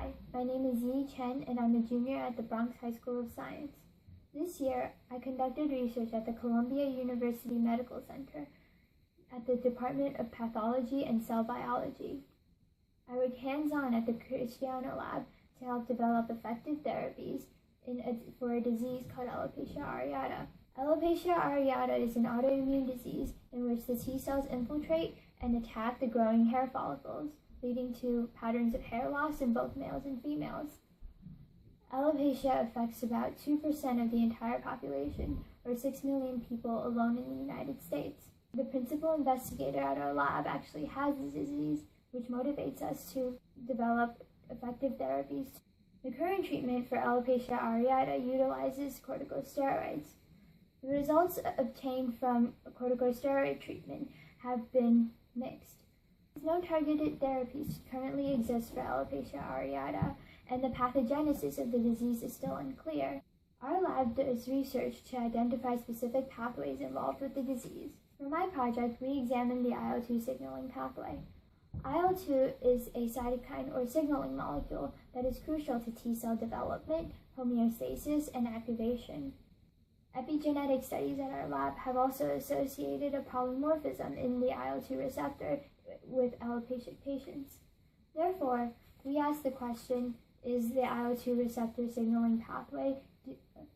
Hi, my name is Chen and I'm a junior at the Bronx High School of Science. This year, I conducted research at the Columbia University Medical Center at the Department of Pathology and Cell Biology. I worked hands-on at the Cristiano Lab to help develop effective therapies for a disease called alopecia areata. Alopecia areata is an autoimmune disease in which the T cells infiltrate and attack the growing hair follicles, leading to patterns of hair loss in both males and females. Alopecia affects about 2% of the entire population, or 6 million people alone in the United States. The principal investigator at our lab actually has the disease, which motivates us to develop effective therapies. The current treatment for alopecia areata utilizes corticosteroids. The results obtained from corticosteroid treatment have been mixed. No targeted therapies currently exist for alopecia areata, and the pathogenesis of the disease is still unclear. Our lab does research to identify specific pathways involved with the disease. For my project, we examined the IL-2 signaling pathway. IL-2 is a cytokine or signaling molecule that is crucial to T cell development, homeostasis, and activation. Epigenetic studies at our lab have also associated a polymorphism in the IL-2 receptor with alopecic patients. Therefore, we ask the question, is the IL-2 receptor signaling pathway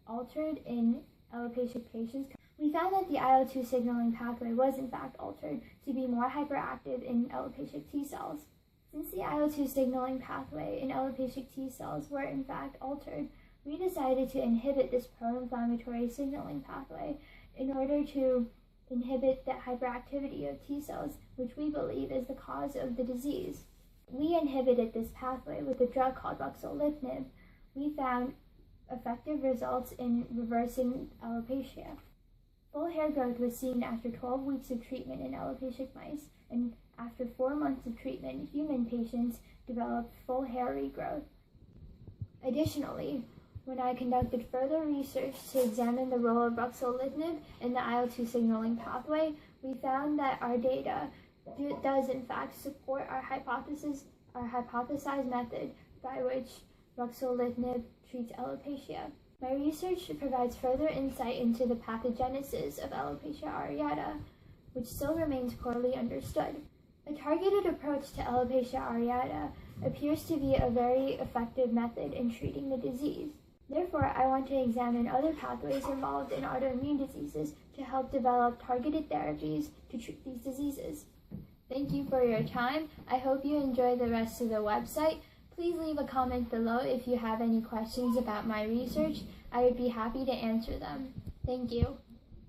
altered in alopecic patients? We found that the IL-2 signaling pathway was in fact altered to be more hyperactive in alopecic T cells. Since the IL-2 signaling pathway in alopecic T cells were in fact altered, we decided to inhibit this pro-inflammatory signaling pathway in order to inhibit the hyperactivity of T cells, which we believe is the cause of the disease. We inhibited this pathway with a drug called ruxolitinib. We found effective results in reversing alopecia. Full hair growth was seen after 12 weeks of treatment in alopecic mice, and after 4 months of treatment, human patients developed full hair regrowth. Additionally, when I conducted further research to examine the role of ruxolitinib in the IL-2 signaling pathway, we found that our data does in fact support our hypothesized method by which ruxolitinib treats alopecia. My research provides further insight into the pathogenesis of alopecia areata, which still remains poorly understood. A targeted approach to alopecia areata appears to be a very effective method in treating the disease. Therefore, I want to examine other pathways involved in autoimmune diseases to help develop targeted therapies to treat these diseases. Thank you for your time. I hope you enjoy the rest of the website. Please leave a comment below if you have any questions about my research. I would be happy to answer them. Thank you.